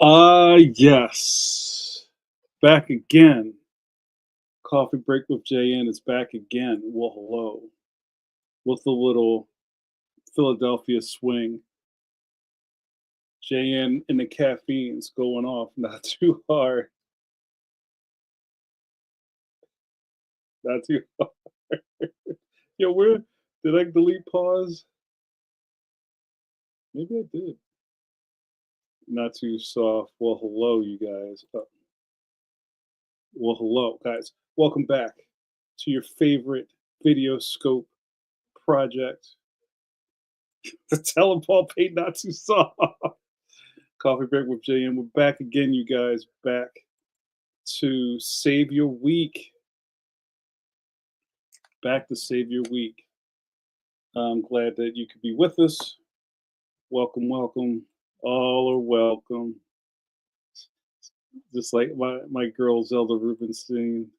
Yes. Back again. Coffee Break with JN is back again. Well, hello. With a little Philadelphia swing. JN and the caffeine's going off, not too hard. Not too hard. Yo, where did I delete pause? Maybe I did. Not too soft. Well, hello, you guys. Well, hello, guys. Welcome back to your favorite video scope project. The Tell 'em Paul Pate Not Too Soft. Coffee Break with JM. We're back again, you guys. Back to save your week. Back to save your week. I'm glad that you could be with us. Welcome, welcome. All are welcome. Just like my girl Zelda Rubinstein.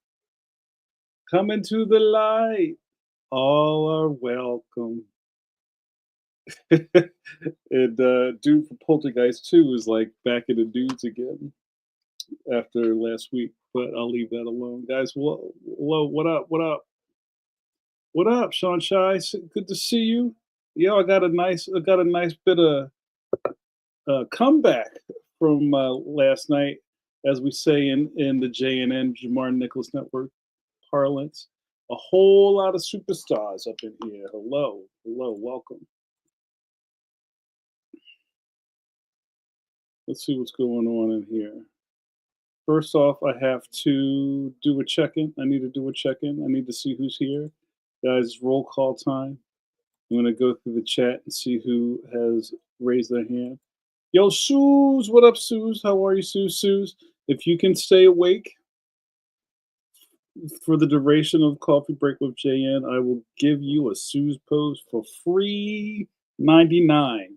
Come into the light. All are welcome. And dude from Poltergeist 2 is like back in the dudes again after last week, but I'll leave that alone. Guys, hello, what up? What up? What up, Sean Shy? Good to see you. Yo, I got a nice bit of comeback from last night, as we say in the JNN Jamar Nicholas Network parlance. A whole lot of superstars up in here. Hello, hello, welcome. Let's see what's going on in here. First off, I have to do a check-in. I need to do a check-in. I need to see who's here. Guys, roll call time. I'm gonna go through the chat and see who has raised their hand. Yo, Suze, what up, Suze? How are you, Suze? Suze, if you can stay awake for the duration of Coffee Break with JN, I will give you a Suze pose for free 99.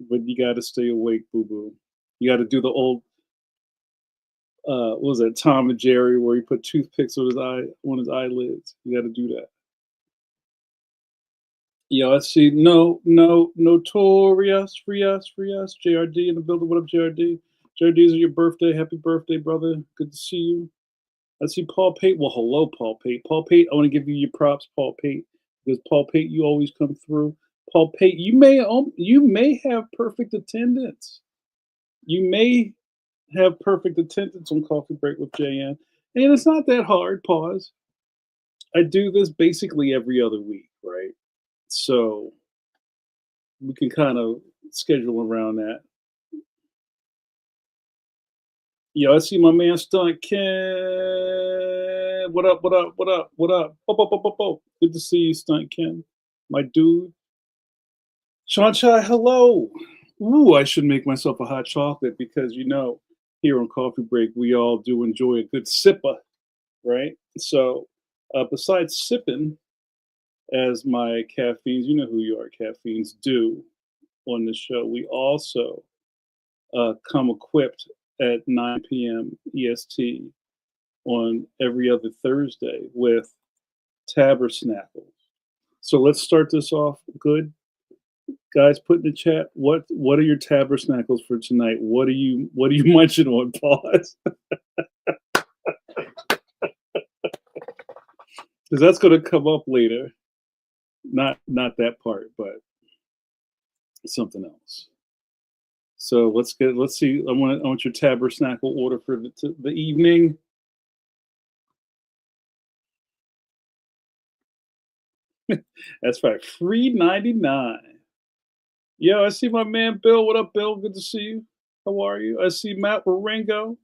But you gotta stay awake, boo-boo. You gotta do the old what was that, Tom and Jerry, where he put toothpicks on his eyelids. You got to do that. Yeah, I see. No, notorious, free us. JRD in the building. What up, JRD? JRD, is it your birthday? Happy birthday, brother. Good to see you. I see Paul Pate. Well, hello, Paul Pate. Paul Pate, I want to give you your props, Paul Pate, because Paul Pate, you always come through. Paul Pate, you may have perfect attendance. You may have perfect attendance on Coffee Break with JN. And it's not that hard. Pause. I do this basically every other week, right? So we can kind of schedule around that. Yo, I see my man Stunt Ken. What up, what up, what up, what up? Good to see you, Stunt Ken. My dude. Sean Chai, hello. Ooh, I should make myself a hot chocolate because here on Coffee Break, we all do enjoy a good sipper, right? So, besides sipping, as my caffeines, you know who you are, caffeines do on the show, we also come equipped at 9 p.m. EST on every other Thursday with Tabersnackles. So let's start this off good. Guys, put in the chat what are your Tabersnackles for tonight? What are you munching on? Pause. Because that's going to come up later. Not that part, but something else. So let's see. I want your Tabersnackle order for the evening. That's right, free 99. Yo, I see my man Bill. What up, Bill? Good to see you. How are you? I see Matt Waringo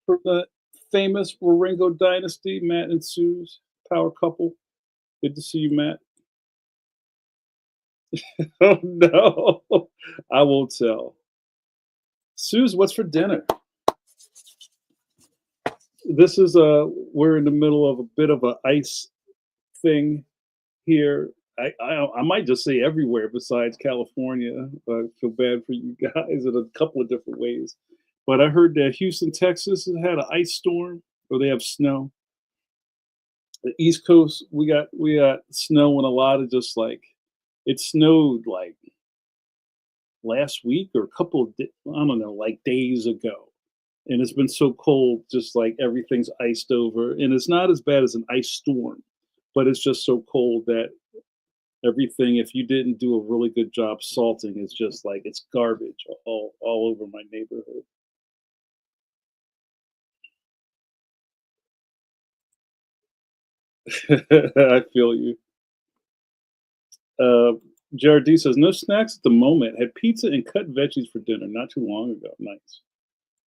from the famous Waringo dynasty. Matt and Sue's power couple. Good to see you, Matt. Oh no, I won't tell. Suze, what's for dinner? This is we're in the middle of a bit of a ice thing here. I might just say everywhere besides California. I feel bad for you guys in a couple of different ways. But I heard that Houston, Texas has had an ice storm, or they have snow. The East Coast, we got snow and a lot of just like it snowed like last week or a couple of I don't know, like days ago. And it's been so cold, just like everything's iced over. And it's not as bad as an ice storm, but it's just so cold that everything, if you didn't do a really good job salting, it's just like it's garbage all over my neighborhood. I feel you. Uh, Jared D says, no snacks at the moment. Had pizza and cut veggies for dinner not too long ago. Nice.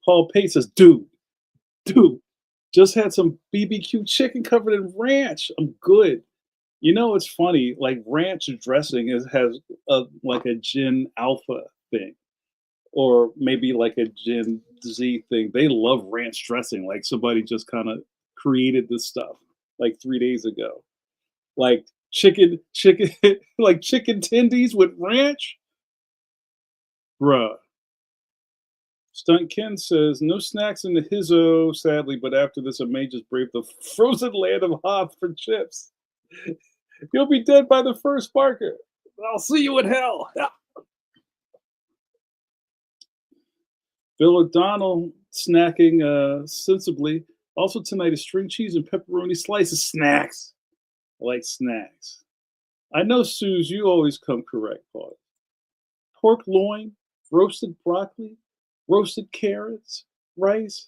Paul Pate says, dude, just had some BBQ chicken covered in ranch. I'm good. You know, it's funny. Like ranch dressing has like a Gen Alpha thing, or maybe like a Gen Z thing. They love ranch dressing. Like somebody just kind of created this stuff like 3 days ago. Like chicken, like chicken tendies with ranch, bruh. Stunt Ken says, no snacks in the hizzo, sadly, but after this, I may just brave the frozen land of Hoth for chips. You'll be dead by the first Parker. I'll see you in hell. Yeah. Bill O'Donnell snacking sensibly. Also tonight is string cheese and pepperoni slices. Snacks. I like snacks. I know, Suze, you always come correct, Paul. Pork loin, roasted broccoli, roasted carrots, rice,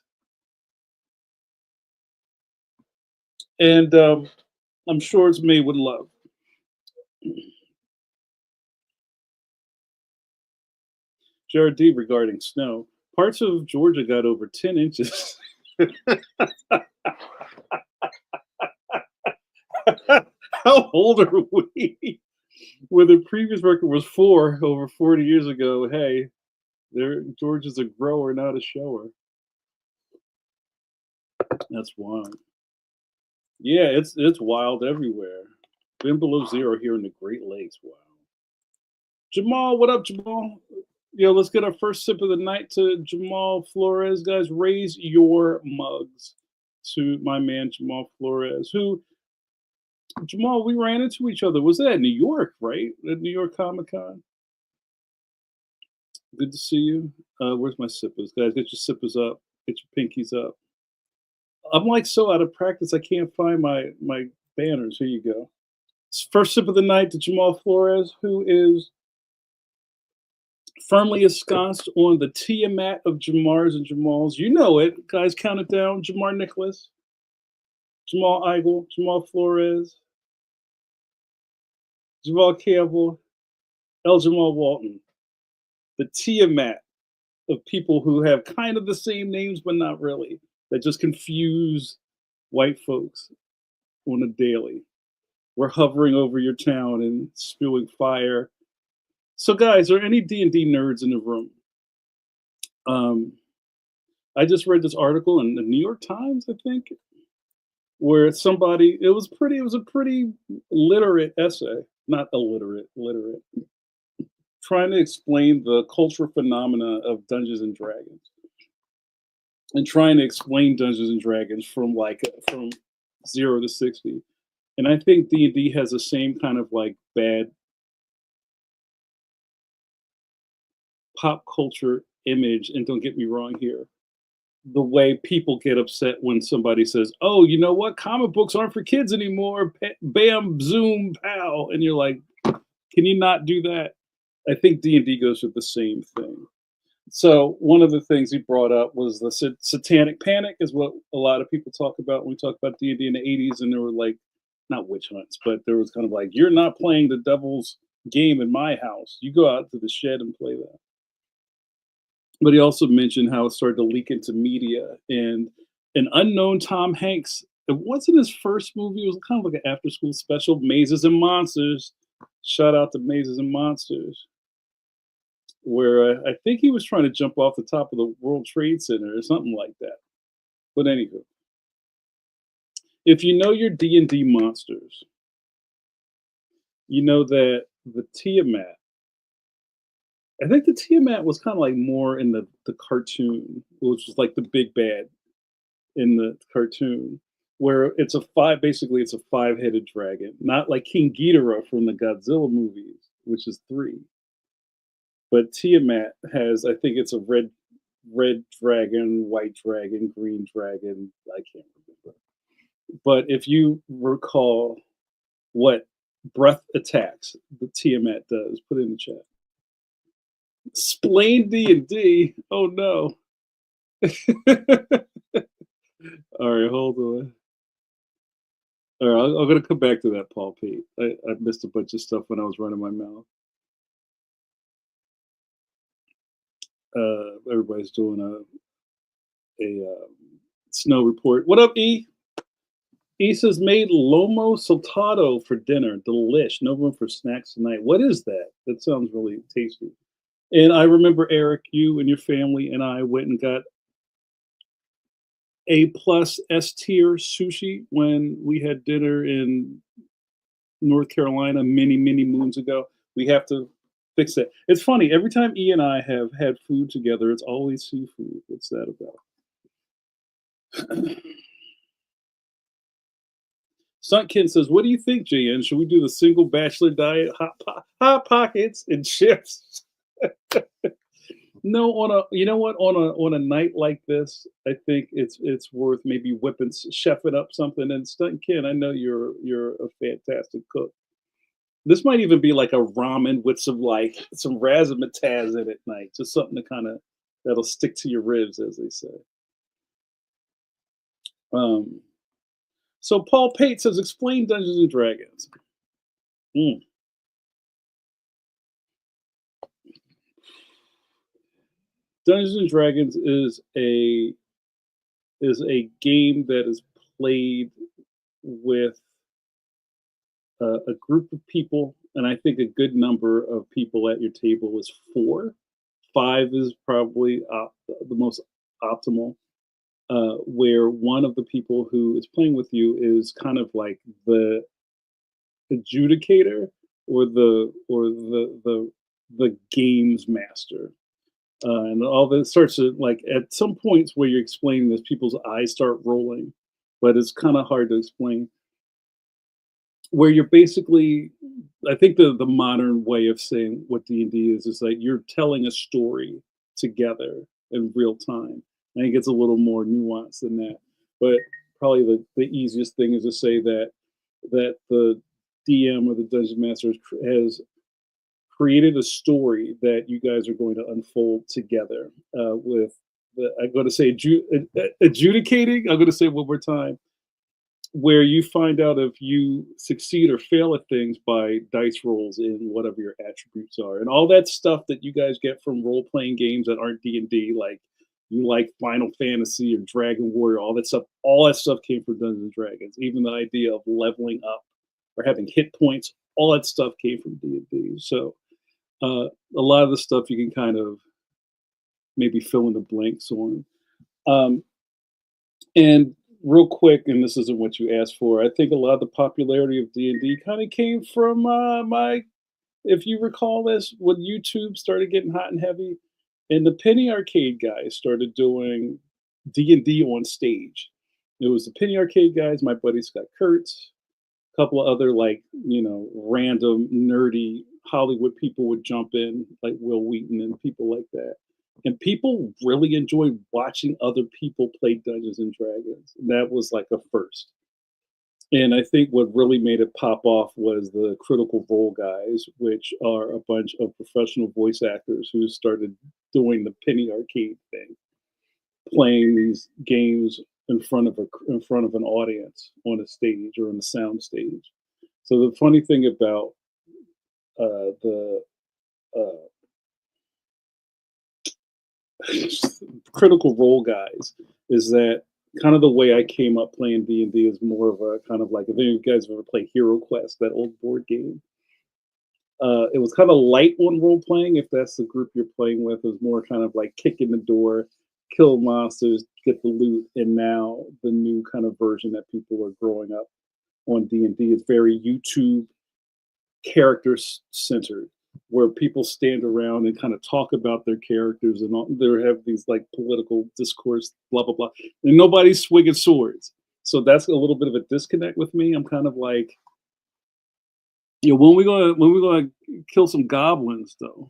and I'm sure it's made with love. Jared D regarding snow. Parts of Georgia got over 10 inches. How old are we? Where the previous record was 4 over 40 years ago. Hey, Georgia's a grower, not a shower. That's wild. Yeah, it's wild everywhere. Been below zero here in the Great Lakes. Wow. Jamal, what up, Jamal? Yo, let's get our first sip of the night to Jamal Flores. Guys, raise your mugs to my man Jamal Flores, who Jamal, we ran into each other. Was that at New York, right? At New York Comic Con. Good to see you. Where's my sippers? Guys, get your sippers up. Get your pinkies up. I'm like so out of practice, I can't find my banners. Here you go. First sip of the night to Jamal Flores, who is firmly ensconced on the Tiamat of Jamars and Jamals. You know it. Guys, count it down. Jamar Nicholas, Jamal Eigel, Jamal Flores, Jamal Campbell, L. Jamal Walton. The Tiamat of people who have kind of the same names, but not really. That just confuse white folks on a daily. We're hovering over your town and spewing fire. So, guys, are any D&D nerds in the room? Um, I just read this article in the New York Times, I think, where somebody it was a pretty literate essay, not illiterate, literate, trying to explain the cultural phenomena of Dungeons and Dragons, and trying to explain Dungeons and Dragons from 0 to 60. And I think D&D has the same kind of like bad pop culture image. And don't get me wrong here, the way people get upset when somebody says, "Oh, you know what? Comic books aren't for kids anymore." Bam, zoom, pow, and you're like, "Can you not do that?" I think D&D goes through the same thing. So one of the things he brought up was the satanic panic, is what a lot of people talk about when we talk about D&D in the '80s, and there were like, not witch hunts, but there was kind of like, "You're not playing the devil's game in my house. You go out to the shed and play that." But he also mentioned how it started to leak into media, and an unknown Tom Hanks. It wasn't his first movie. It was kind of like an after-school special, Mazes and Monsters. Shout out to Mazes and Monsters, where I think he was trying to jump off the top of the World Trade Center or something like that. But anywho, if you know your D&D monsters, you know that the Tiamat. I think the Tiamat was kind of like more in the cartoon, which was like the big bad in the cartoon, where it's a five-headed dragon, not like King Ghidorah from the Godzilla movies, which is three. But Tiamat has, I think it's a red dragon, white dragon, green dragon. I can't remember. But if you recall what breath attacks the Tiamat does, put it in the chat. Explain D&D. Oh no. All right, hold on. All right, I'm gonna come back to that, Paul Pete. I missed a bunch of stuff when I was running my mouth. Everybody's doing a snow report. What up, E? E says made lomo saltado for dinner. Delish. No room for snacks tonight. What is that? That sounds really tasty. And I remember Eric, you and your family and I went and got A plus S tier sushi when we had dinner in North Carolina many moons ago. We have to fix it. It's funny. Every time E and I have had food together, it's always seafood. What's that about? Stuntkin says, "What do you think, JN? Should we do the single bachelor diet, hot pockets and chips?" No, on a you know what on a night like this, I think it's worth maybe chefing up something. And Stuntkin, I know you're a fantastic cook. This might even be like a ramen with some razzmatazz in it, night, just something to kind of that'll stick to your ribs, as they say. Um, so Paul Pate says, "Explain Dungeons and Dragons." Mm. Dungeons and Dragons is a game that is played with a group of people, and I think a good number of people at your table is four. Five is probably the most optimal. Where one of the people who is playing with you is kind of like the adjudicator or the games master. And all this starts to like at some points where you're explaining this, people's eyes start rolling, but it's kind of hard to explain. Where you're basically, I think the modern way of saying what D&D is like you're telling a story together in real time. I think it's a little more nuanced than that, but probably the easiest thing is to say that the DM or the dungeon master has created a story that you guys are going to unfold together with I'm going to say adjudicating. I'm going to say it one more time, where you find out if you succeed or fail at things by dice rolls in whatever your attributes are, and all that stuff that you guys get from role playing games that aren't D&D, like you like Final Fantasy or Dragon Warrior, all that stuff. All that stuff came from Dungeons and Dragons. Even the idea of leveling up or having hit points, all that stuff came from D&D. So a lot of the stuff you can kind of maybe fill in the blanks on. And real quick, and this isn't what you asked for, I think a lot of the popularity of D&D kind of came from if you recall this, when YouTube started getting hot and heavy, and the Penny Arcade guys started doing D&D on stage. It was the Penny Arcade guys, my buddy Scott Kurtz, a couple of other random nerdy Hollywood people would jump in, like Will Wheaton and people like that. And people really enjoyed watching other people play Dungeons and Dragons. And that was like a first. And I think what really made it pop off was the Critical Role guys, which are a bunch of professional voice actors who started doing the Penny Arcade thing, playing these games in front of an audience on a stage or on a sound stage. So the funny thing about the Critical Role guys is that kind of the way I came up playing D&D is more of a kind of like, if any of you guys have ever played Hero Quest, that old board game. It was kind of light on role playing, if that's the group you're playing with. It was more kind of like kick in the door, kill monsters, get the loot. And now the new kind of version that people are growing up on D&D is very YouTube character centered, where people stand around and kind of talk about their characters and they have these like political discourse, blah blah blah, and nobody's swinging swords. So that's a little bit of a disconnect with me. I'm kind of like, when we gonna kill some goblins though?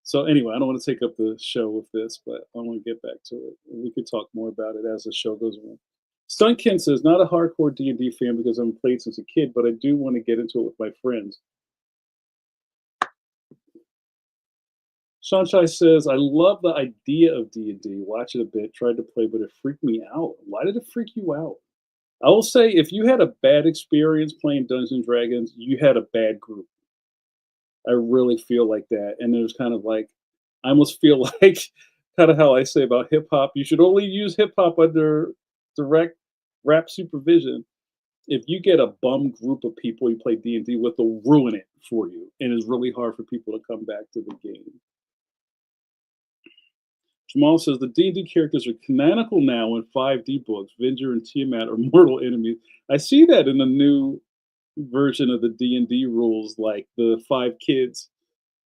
So anyway, I don't want to take up the show with this, but I want to get back to it. And we could talk more about it as the show goes on. Stuntkin says, not a hardcore D&D fan because I'm played since a kid, but I do want to get into it with my friends. Sunshine says, I love the idea of D&D. Watch it a bit, tried to play, but it freaked me out. Why did it freak you out? I will say, if you had a bad experience playing Dungeons and Dragons, you had a bad group. I really feel like that. And there's kind of like, I almost feel like kind of how I say about hip hop. You should only use hip hop under direct rap supervision. If you get a bum group of people you play D&D with, they'll ruin it for you. And it's really hard for people to come back to the game. Jamal says the D&D characters are canonical now in 5D books. Venger and Tiamat are mortal enemies. I see that in the new version of the D&D rules. Like the 5 kids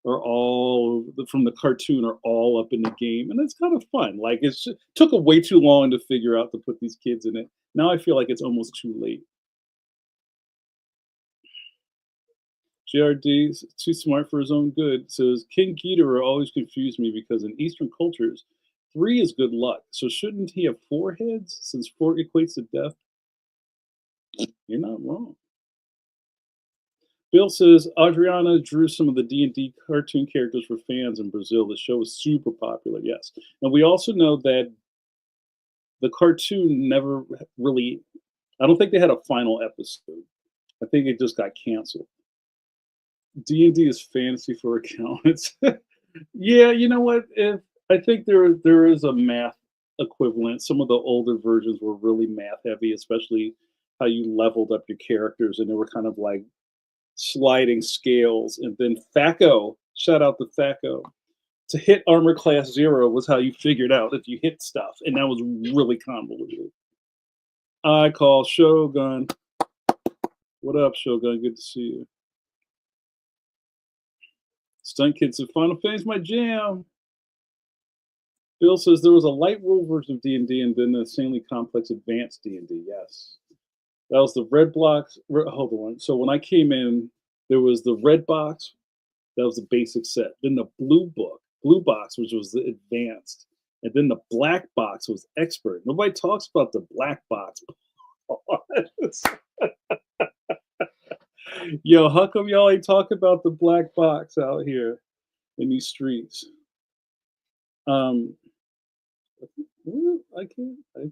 are all from the cartoon are all up in the game, and it's kind of fun. Like it took a way too long to figure out to put these kids in it. Now I feel like it's almost too late. JRD, too smart for his own good, says King Ghidorah always confused me because in Eastern cultures, 3 is good luck. So shouldn't he have 4 heads since 4 equates to death? You're not wrong. Bill says Adriana drew some of the D&D cartoon characters for fans in Brazil. The show was super popular, yes. And we also know that the cartoon never really, I don't think they had a final episode. I think it just got canceled. D&D is fantasy for accountants. Yeah, you know what? If I think there is a math equivalent. Some of the older versions were really math heavy, especially how you leveled up your characters, and they were kind of like sliding scales. And then THACO, shout out to THACO, to hit armor class 0 was how you figured out if you hit stuff, and that was really convoluted. I call Shogun. What up, Shogun? Good to see you. Stunt Kid said, Final Fantasy my jam. Bill says there was a light rule version of D&D and then the insanely complex advanced D&D. Yes. That was the red box. Hold on. So when I came in, there was the red box. That was the basic set. Then the blue box, which was the advanced. And then the black box was expert. Nobody talks about the black box. Yo, how come y'all ain't talk about the black box out here in these streets? I can't. I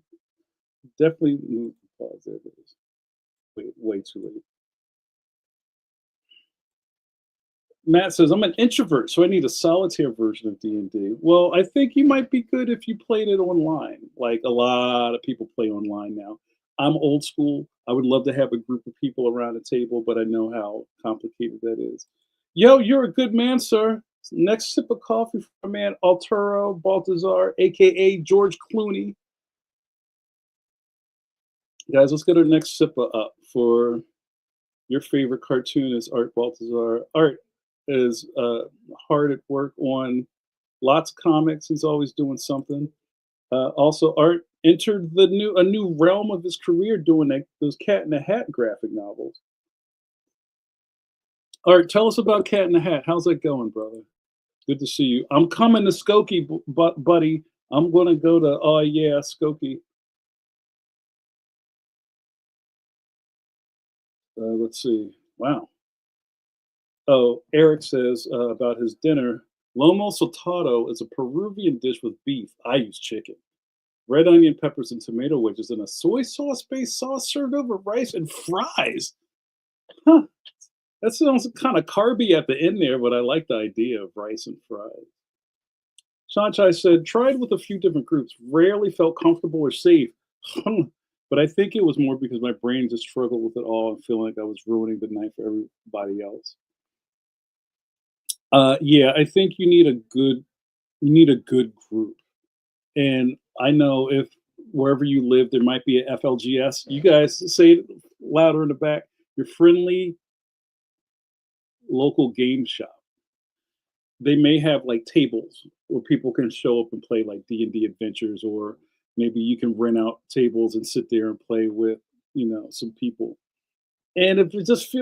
definitely pause there. It is. Wait, way too late. Matt says, I'm an introvert, so I need a solitaire version of D&D. Well, I think you might be good if you played it online. Like a lot of people play online now. I'm old school. I would love to have a group of people around a table, but I know how complicated that is. Yo, you're a good man, sir. Next sip of coffee for my man Arturo Baltazar, aka George Clooney. Guys, let's get our next sipper up for your favorite cartoonist, Art Baltazar. Art is hard at work on lots of comics. He's always doing something. Also, Art entered a new realm of his career doing those Cat in the Hat graphic novels. Art, tell us about Cat in the Hat. How's that going, brother? Good to see you. I'm coming to Skokie, buddy. I'm going to go to, oh yeah, Skokie. Let's see. Wow. Oh, Eric says about his dinner. Lomo saltado is a Peruvian dish with beef. I use chicken. Red onion, peppers, and tomato wedges in a soy sauce-based sauce served over rice and fries. Huh. That sounds kind of carby at the end there, but I like the idea of rice and fries. Sanchai said, tried with a few different groups. Rarely felt comfortable or safe. But I think it was more because my brain just struggled with it all and feeling like I was ruining the night for everybody else. Yeah, I think you need a good group. And I know if wherever you live there might be a FLGS. You guys say it louder in the back. Your friendly local game shop. They may have like tables where people can show up and play like D&D adventures, or maybe you can rent out tables and sit there and play with, some people. And if it just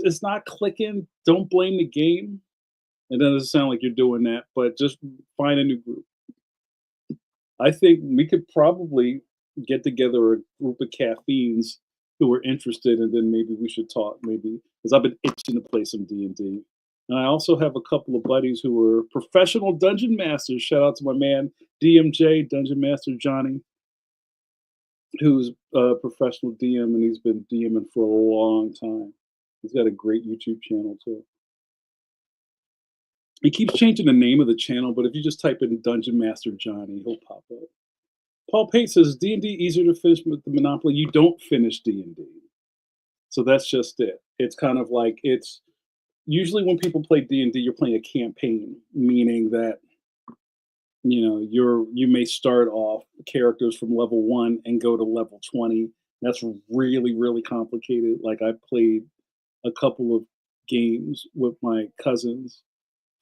it's not clicking, don't blame the game. It doesn't sound like you're doing that, but just find a new group. I think we could probably get together a group of caffeines who are interested, and then maybe we should talk. Maybe because I've been itching to play some D&D. And I also have a couple of buddies who are professional dungeon masters. Shout out to my man DMJ, Dungeon Master Johnny, who's a professional DM, and he's been DMing for a long time. He's got a great YouTube channel too. He keeps changing the name of the channel, but if you just type in Dungeon Master Johnny, he'll pop up. Paul Pate says D&D easier to finish with the Monopoly. You don't finish D&D. So that's just it. It's kind of like it's usually when people play D&D, you're playing a campaign, meaning that you may start off characters from level 1 and go to level 20. That's really really complicated. Like I played a couple of games with my cousins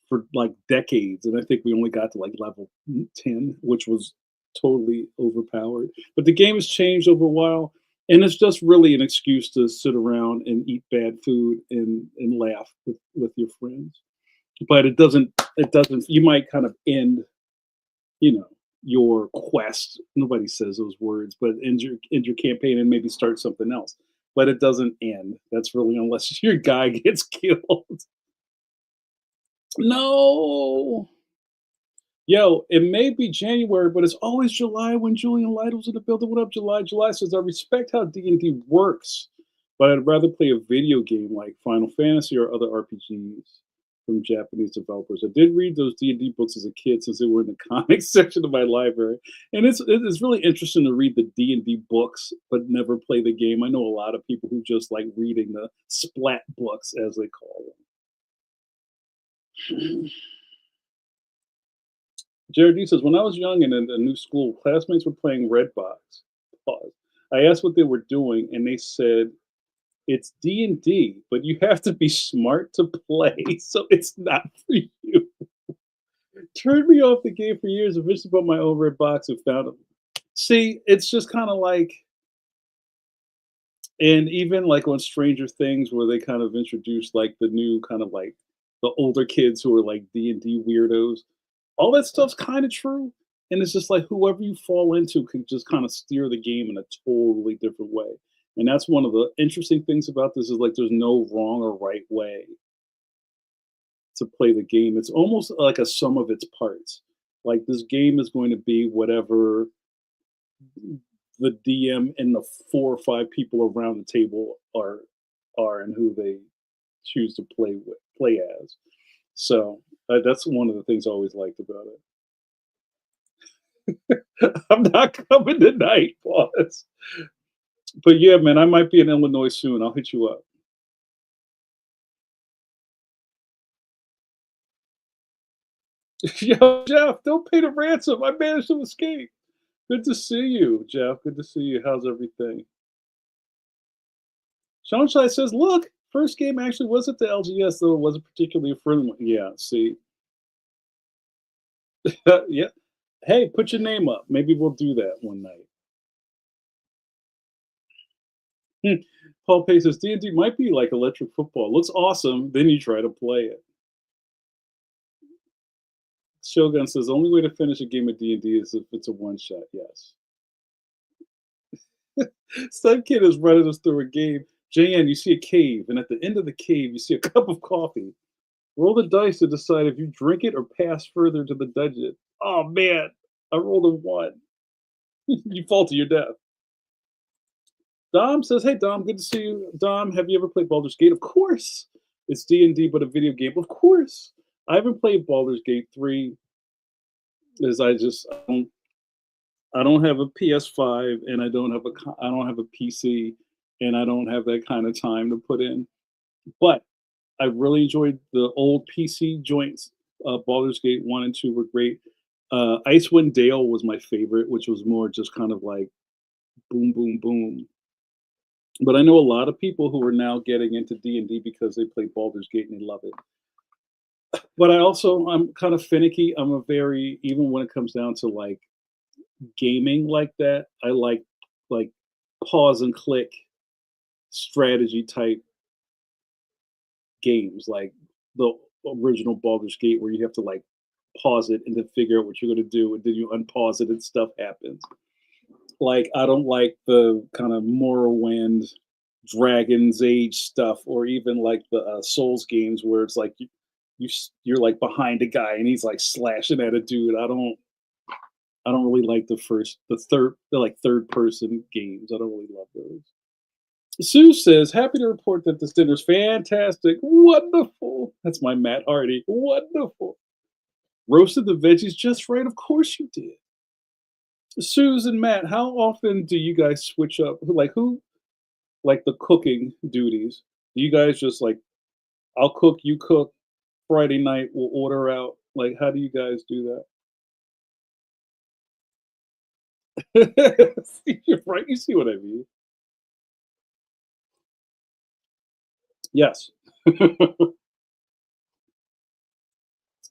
for like decades, and I think we only got to like level 10, which was totally overpowered. But the game has changed over a while, and it's just really an excuse to sit around and eat bad food and laugh with your friends. But it doesn't you might kind of end, you know, your quest. Nobody says those words, but end your campaign and maybe start something else. But it doesn't end. That's really unless your guy gets killed. No. Yo, it may be January, but it's always July when Julian Lytle's in the building. What up, July? July says, I respect how D&D works, but I'd rather play a video game like Final Fantasy or other RPGs from Japanese developers. I did read those D&D books as a kid since they were in the comics section of my library. And it's really interesting to read the D&D books, but never play the game. I know a lot of people who just like reading the splat books, as they call them. Jared D says, when I was young and in a new school, classmates were playing Redbox. Pause. I asked what they were doing, and they said, it's D&D, but you have to be smart to play, so it's not for you. Turned me off the game for years. Eventually bought my own Redbox and found them. See, it's just kind of like, and even like on Stranger Things, where they kind of introduced like the new kind of like the older kids who are like D&D weirdos, all that stuff's kind of true. And it's just like whoever you fall into can just kind of steer the game in a totally different way. And that's one of the interesting things about this is like there's no wrong or right way to play the game. It's almost like a sum of its parts. Like this game is going to be whatever the DM and the 4 or 5 people around the table are and who they choose to play as. So that's one of the things I always liked about it. I'm not coming tonight, boss. But yeah, man, I might be in Illinois soon. I'll hit you up. Yo, Jeff, don't pay the ransom. I managed to escape. Good to see you, Jeff. Good to see you. How's everything? Sunshine says, look, first game actually was at the LGS, though it wasn't particularly a friendly one. Yeah, see. Yeah. Hey, put your name up. Maybe we'll do that one night. Paul Pace says D&D might be like electric football. Looks awesome. Then you try to play it. Shogun says the only way to finish a game of D&D is if it's a one shot. Yes. Some kid is running us through a game. JN, you see a cave, and at the end of the cave, you see a cup of coffee. Roll the dice to decide if you drink it or pass further to the dungeon. Oh man, I rolled a 1. You fall to your death. Dom says, "Hey Dom, good to see you. Dom, have you ever played Baldur's Gate? Of course. It's D&D, but a video game. Of course. I haven't played Baldur's Gate 3, as I don't have a PS5, and I don't have a PC, and I don't have that kind of time to put in. But I really enjoyed the old PC joints. Baldur's Gate 1 and 2 were great. Icewind Dale was my favorite, which was more just kind of like boom, boom, boom. But I know a lot of people who are now getting into D&D because they play Baldur's Gate and they love it. But I'm kind of finicky. Even when it comes down to like gaming like that, I like pause and click strategy type games. Like the original Baldur's Gate where you have to like pause it and then figure out what you're going to do, and then you unpause it and stuff happens. Like I don't like the kind of Morrowind, Dragon's Age stuff, or even like the Souls games where it's like you're like behind a guy and he's like slashing at a dude. I don't really like the like third person games. I don't really love those. Sue says, happy to report that this dinner's fantastic. Wonderful. That's my Matt Hardy. Wonderful. Roasted the veggies just right. Of course you did. Suze and Matt, how often do you guys switch up? Like who like the cooking duties? Do you guys just like I'll cook, you cook, Friday night we'll order out? Like how do you guys do that? You're right, you see what I mean. Yes.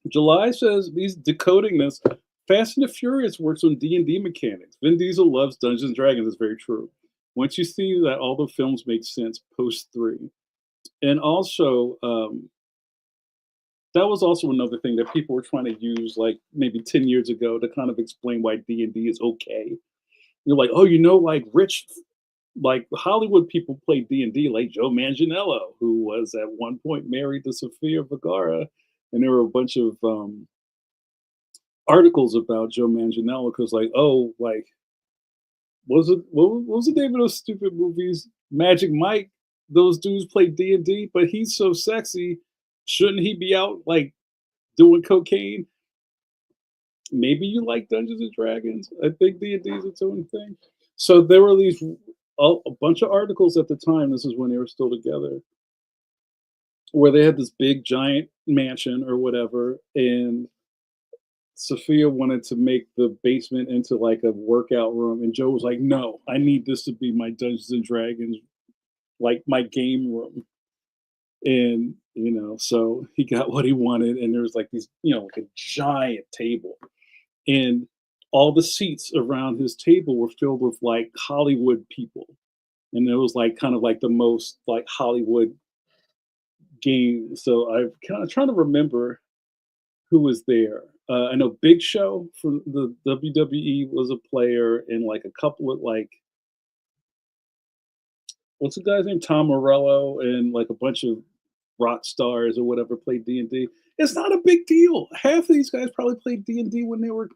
July says he's decoding this. Fast and the Furious works on D&D mechanics. Vin Diesel loves Dungeons and Dragons. Is very true. Once you see that all the films make sense post three, and also that was also another thing that people were trying to use, like maybe 10 years ago, to kind of explain why D&D is okay. You're like, oh, like rich, like Hollywood people play D&D, like Joe Manganiello, who was at one point married to Sofia Vergara, and there were a bunch of articles about Joe Manganiello because, like, oh, like, what was the name of those stupid movies? Magic Mike. Those dudes play D&D, but he's so sexy. Shouldn't he be out like doing cocaine? Maybe you like Dungeons and Dragons. I think D&D is its own thing. So there were a bunch of articles at the time. This is when they were still together, where they had this big giant mansion or whatever, and Sophia wanted to make the basement into like a workout room, and Joe was like, "No, I need this to be my Dungeons and Dragons, like my game room." And so he got what he wanted, and there was like these, like a giant table, and all the seats around his table were filled with like Hollywood people, and it was like kind of like the most like Hollywood game. So I'm kind of trying to remember who was there. I know Big Show from the WWE was a player, and like a couple of like what's the guy's name, Tom Morello, and like a bunch of rock stars or whatever played D&D. It's not a big deal. Half of these guys probably played D&D when they were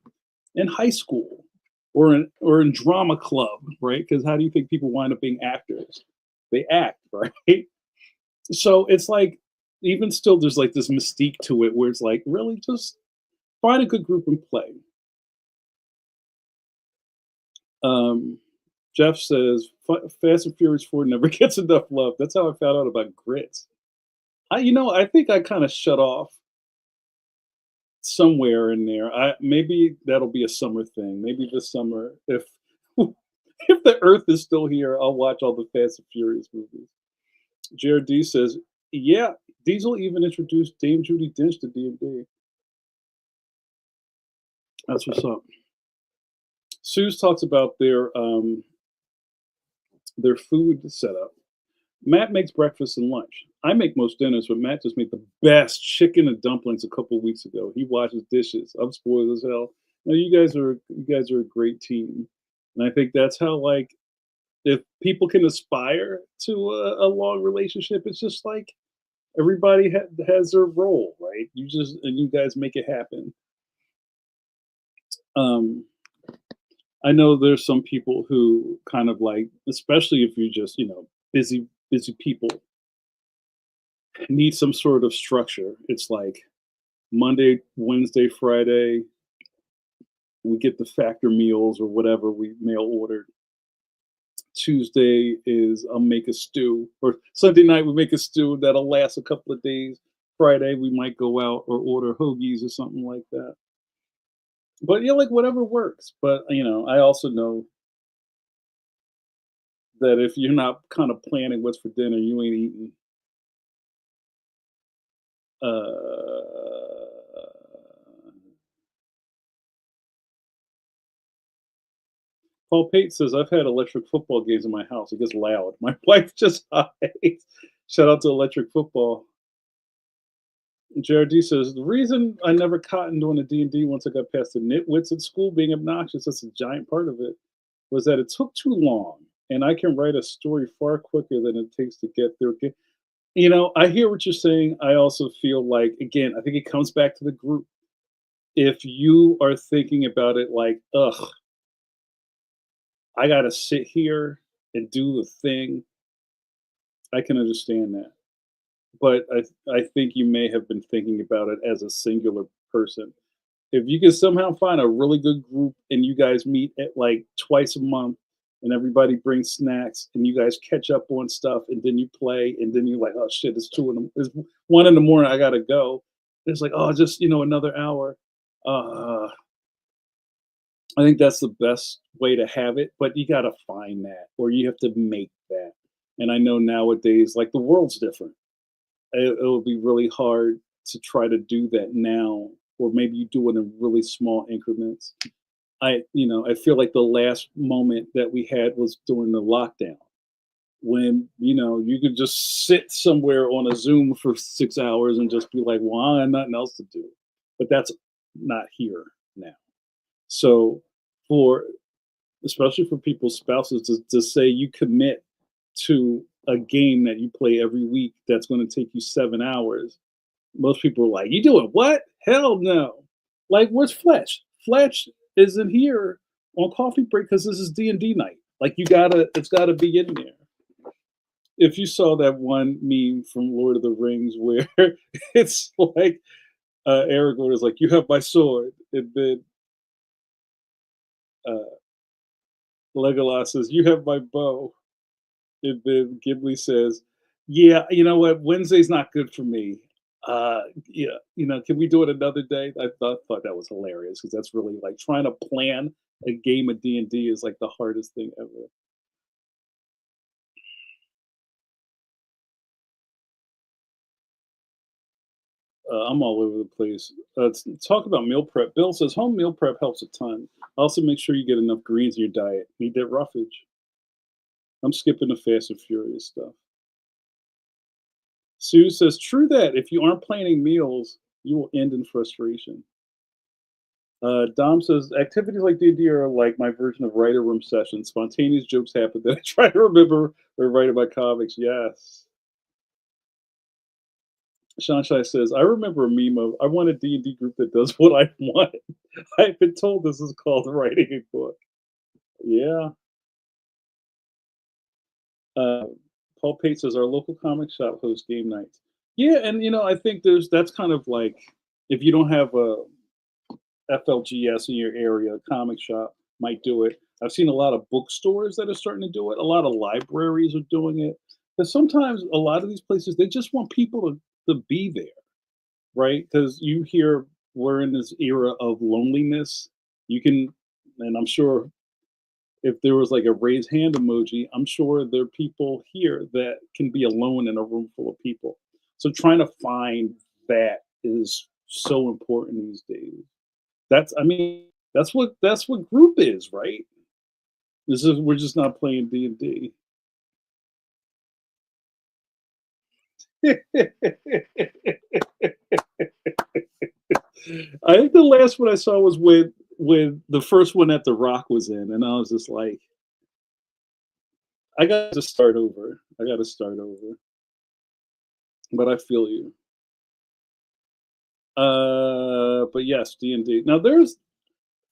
in high school or in drama club, right? Because how do you think people wind up being actors? They act, right? So it's like even still, there's like this mystique to it where it's like really just find a good group and play. Um, Jeff says Fast and Furious 4 never gets enough love. That's how I found out about Grits. I think I kind of shut off somewhere in there. Maybe that'll be a summer thing. Maybe this summer, if if the Earth is still here, I'll watch all the Fast and Furious movies. JRD says, yeah, Diesel even introduced Dame Judi Dench to D&D. That's what's up. Suze talks about their food setup. Matt makes breakfast and lunch. I make most dinners, but Matt just made the best chicken and dumplings a couple of weeks ago. He washes dishes. I'm spoiled as hell. No, you guys are a great team, and I think that's how like if people can aspire to a long relationship, it's just like everybody has their role, right? And you guys make it happen. Um, I know there's some people who kind of like, especially if you just busy people need some sort of structure. It's like Monday, Wednesday, Friday, we get the factor meals or whatever we mail ordered. Tuesday is I'll make a stew, or Sunday night we make a stew that'll last a couple of days. Friday we might go out or order hoagies or something like that. But like whatever works. But I also know that if you're not kind of planning what's for dinner, you ain't eating. Uh, Paul Pate says, I've had electric football games in my house. It gets loud. My wife just hides. Shout out to electric football. JRD says the reason I never cottoned on a D&D once I got past the nitwits at school being obnoxious, that's a giant part of it, was that it took too long, and I can write a story far quicker than it takes to get there. I hear what you're saying. I also feel like, again, I think it comes back to the group. If you are thinking about it like, ugh, I got to sit here and do the thing, I can understand that. But I think you may have been thinking about it as a singular person. If you can somehow find a really good group and you guys meet at like twice a month and everybody brings snacks and you guys catch up on stuff and then you play and then you're like, oh shit, it's 1 in the morning, I gotta go. It's like, oh, just another hour. Uh, I think that's the best way to have it, but you gotta find that or you have to make that. And I know nowadays, like the world's different. It'll be really hard to try to do that now, or maybe you do it in really small increments. I feel like the last moment that we had was during the lockdown when, you could just sit somewhere on a Zoom for 6 hours and just be like, well, I have nothing else to do. But that's not here now. So, for especially for people's spouses to say you commit to a game that you play every week that's going to take you 7 hours, most people are like, "You doing what? Hell no!" Like, where's Fletch? Fletch isn't here on coffee break because this is D&D night. Like, it's gotta be in there. If you saw that one meme from Lord of the Rings where it's like Aragorn is like, "You have my sword," and then uh, Legolas says, "You have my bow," and then Gimli says, "Yeah, you know what? Wednesday's not good for me. Yeah, can we do it another day?" I thought that was hilarious because that's really like trying to plan a game of D&D is like the hardest thing ever. I'm all over the place. Talk about meal prep. Bill says home meal prep helps a ton. Also, make sure you get enough greens in your diet. Need that roughage. I'm skipping the Fast and Furious stuff. Sue says, true that if you aren't planning meals, you will end in frustration. Dom says, activities like D&D are like my version of writer room sessions. Spontaneous jokes happen that I try to remember or write in my comics. Yes. Shanshai says, I remember a meme of, I want a D&D group that does what I want. I've been told this is called writing a book. Yeah. Uh, Paul Pate says, our local comic shop hosts game nights. Yeah, and I think that's kind of like if you don't have a FLGS in your area, a comic shop might do it. I've seen a lot of bookstores that are starting to do it. A lot of libraries are doing it. Because sometimes a lot of these places they just want people to be there, right? Because you hear we're in this era of loneliness. You can, and I'm sure if there was like a raise hand emoji, I'm sure there are people here that can be alone in a room full of people. So trying to find that is so important these days. I mean, that's what group is, right? This is we're just not playing D&D. I think the last one I saw was when the first one that The Rock was in, and I was just like, I got to start over. I got to start over. But I feel you. But yes, D&D. Now there's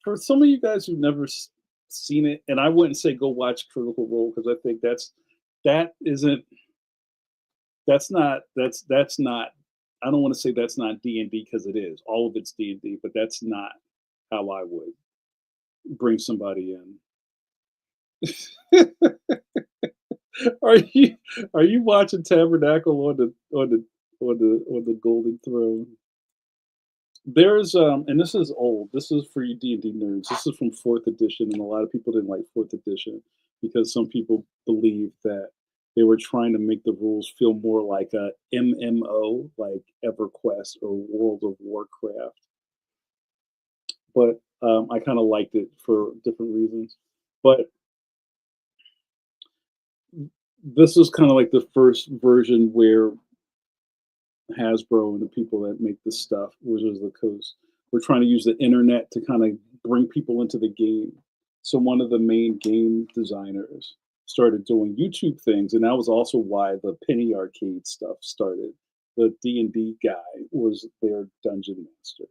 for some of you guys who've never seen it, and I wouldn't say go watch Critical Role because I think that isn't that's not. I don't want to say that's not D&D because it is. All of it's D&D, but that's not how I would bring somebody in. Are you watching Tabernacle on the Golden Throne? There's and this is old. This is for you D&D nerds. This is from fourth edition, and a lot of people didn't like fourth edition because some people believe that they were trying to make the rules feel more like a MMO, like EverQuest or World of Warcraft. But I kind of liked it for different reasons. But this is kind of like the first version where Hasbro and the people that make this stuff, Wizards of the Coast, were trying to use the internet to kind of bring people into the game. So one of the main game designers started doing YouTube things, and that was also why the Penny Arcade stuff started. The D&D guy was their dungeon master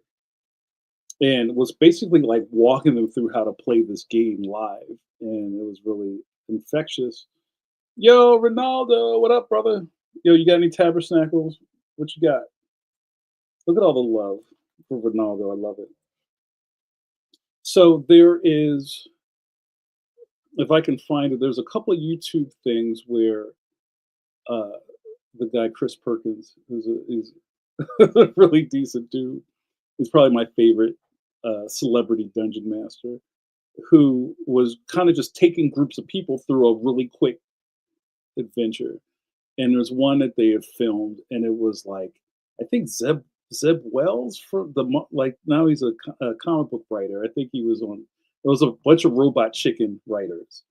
and was basically like walking them through how to play this game live, and it was really infectious. Yo, Ronaldo, what up, brother? Yo, you got any tabernackles? What you got? Look at all the love for Ronaldo. I love it. So there is, if I can find it, there's a couple of YouTube things where uh, the guy Chris Perkins, who's a really decent dude, is probably my favorite celebrity dungeon master, who was kind of just taking groups of people through a really quick adventure. And there's one that they had filmed, and it was like, I think Zeb Wells for like now he's a comic book writer. I think he was on. It was a bunch of Robot Chicken writers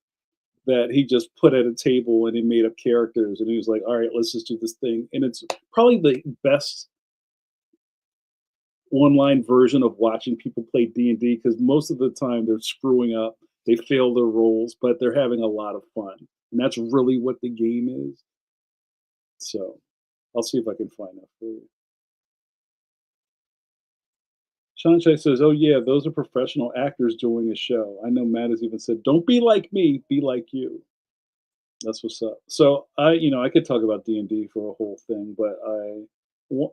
that he just put at a table and he made up characters, and he was like, all right, let's just do this thing. And it's probably the best online version of watching people play D&D, because most of the time they're screwing up, they fail their roles, but they're having a lot of fun, and that's really what the game is. So I'll see if I can find that for you. Shanshai says, oh yeah, those are professional actors doing a show. I know Matt has even said, don't be like me, be like you. That's what's up. So I could talk about D&D for a whole thing, but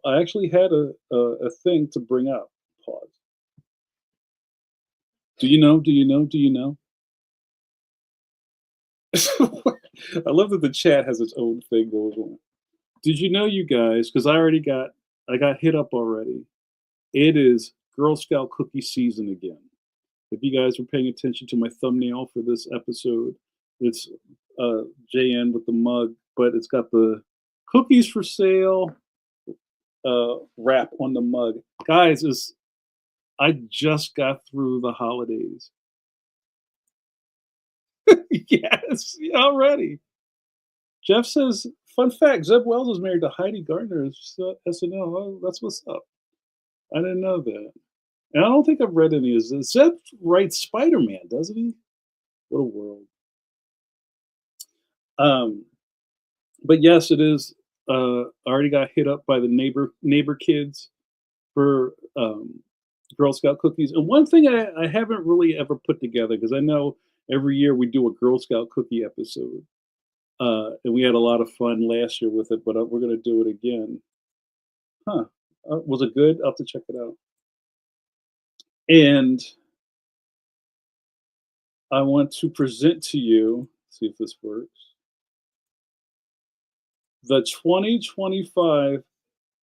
I actually had a thing to bring up. Pause. Do you know? Do you know? Do you know? I love that the chat has its own thing going on. Did you know, you guys? Because I got hit up already. It is Girl Scout cookie season again. If you guys were paying attention to my thumbnail for this episode, it's JN with the mug, but it's got the cookies for sale wrap on the mug. Guys, I just got through the holidays. Yes, already. Jeff says, fun fact, Zeb Wells is married to Heidi Gardner as SNL. Oh, that's what's up. I didn't know that. And I don't think I've read any of this. Zeb writes Spider-Man, doesn't he? What a world. But yes, it is. I already got hit up by the neighbor kids for Girl Scout cookies. And one thing I haven't really ever put together, because I know every year we do a Girl Scout cookie episode, and we had a lot of fun last year with it. But we're going to do it again. Huh? Was it good? I'll have to check it out. And I want to present to you. See if this works. The 2025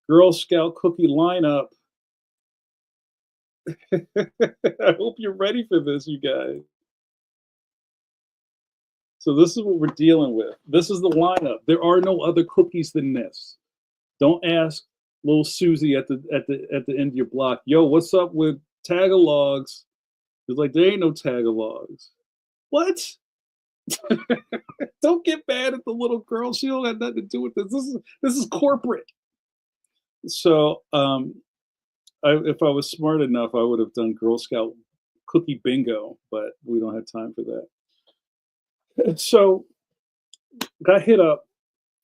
Girl Scout cookie lineup. I hope you're ready for this, you guys. So this is what we're dealing with. This is the lineup. There are no other cookies than this. Don't ask little Susie at the end of your block, yo, what's up with Tagalogs? It's like, there ain't no Tagalogs. What? Don't get mad at the little girl. She don't have nothing to do with this. This is corporate. So if I was smart enough, I would have done Girl Scout cookie bingo, but we don't have time for that. So got hit up,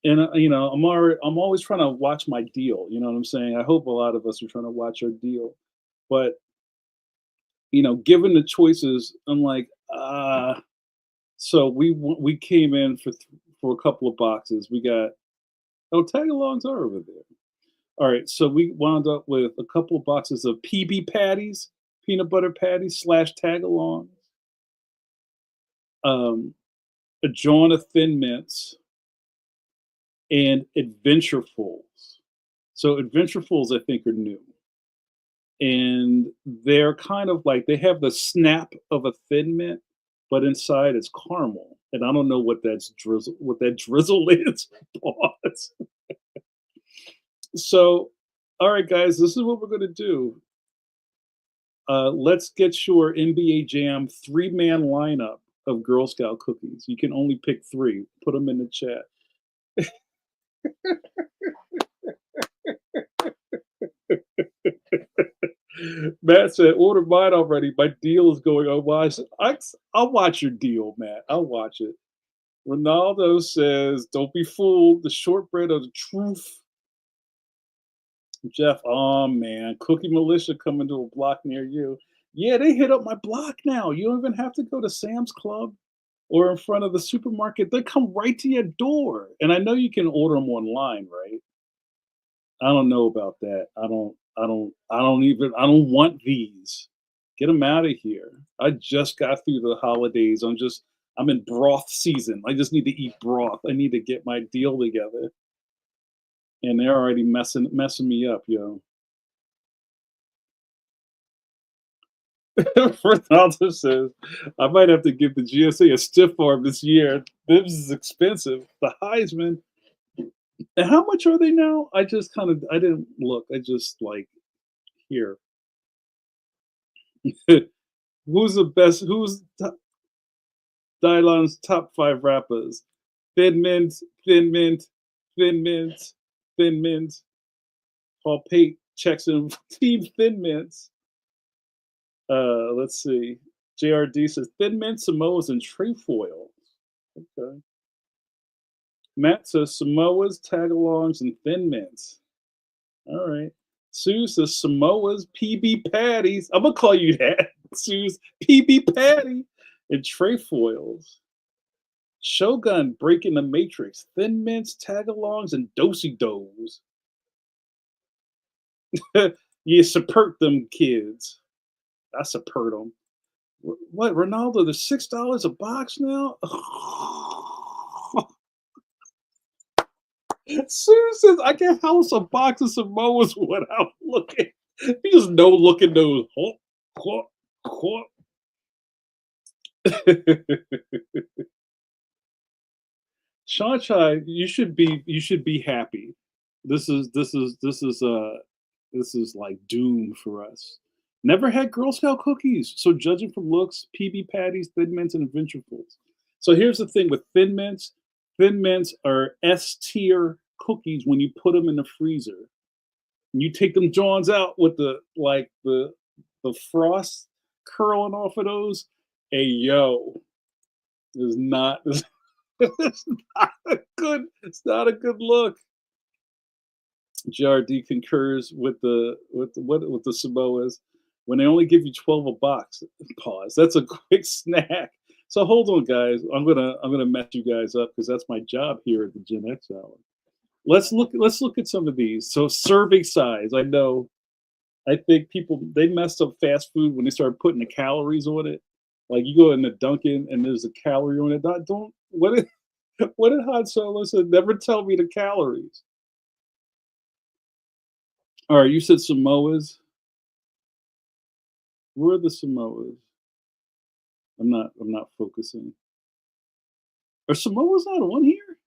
and I'm always trying to watch my deal. You know what I'm saying? I hope a lot of us are trying to watch our deal, but given the choices, I'm like, so we came in for a couple of boxes. We got tagalongs are over there. All right, so we wound up with a couple of boxes of PB patties, peanut butter patties / tagalongs, a John of Thin Mints, and Adventurefuls. So Adventurefuls, I think, are new, and they're kind of like, they have the snap of a Thin Mint, but inside it's caramel, and I don't know what that drizzle is. Pause. So, all right, guys, this is what we're going to do. Let's get your NBA Jam 3-man lineup of Girl Scout cookies. You can only pick 3. Put them in the chat. Matt said, "Order mine already. My deal is going on." Well, I'll watch your deal, Matt. I'll watch it. Ronaldo says, "Don't be fooled. The shortbread of the truth." Jeff, oh man, Cookie Militia coming to a block near you. Yeah, they hit up my block now. You don't even have to go to Sam's Club or in front of the supermarket. They come right to your door. And I know you can order them online, right? I don't know about that. I don't want these. Get them out of here. I just got through the holidays. I'm in broth season. I just need to eat broth. I need to get my deal together. And they're already messing me up, yo. Ronaldo says, I might have to give the GSA a stiff arm this year. This is expensive. The Heisman. And how much are they now? I didn't look. I just like here. Who's the best? Dylon's top 5 rappers? Thin Mint, Thin Mint, Thin Mint, Thin Mint. Paul Pate checks in Team Thin Mints. Let's see. JRD says Thin Mint, Samoas, and trefoils. Okay. Matt says Samoas, tagalongs, and Thin Mints. All right. Sue says Samoas, PB patties. I'm gonna call you that. Sue's PB patty and trefoils. Shogun breaking the matrix. Thin Mints, tagalongs, and dosey dos. You support them kids. I support them. What, Ronaldo? They're $6 a box now. Sue says I can house a box of Samoas without looking. You just know looking those. Shawshai, you should be happy. This is like doom for us. Never had Girl Scout cookies, so judging from looks, PB patties, Thin Mints, and Adventurefuls. So here's the thing with Thin Mints. Thin Mints are S tier cookies when you put them in the freezer. And you take them Johns out with the frost curling off of those. Hey yo, is not it's not a good look. JRD concurs with the Samoas. When they only give you 12 a box, pause. That's a quick snack. So hold on, guys. I'm gonna mess you guys up because that's my job here at the Gen X Hour. Let's look at some of these. So serving size. I think people they messed up fast food when they started putting the calories on it. Like you go in the Dunkin' and there's a calorie on it. Don't what did what did Han Solo say? Never tell me the calories. All right, you said Samoas. Where are the Samoas? I'm not focusing. Are Samoas not on here?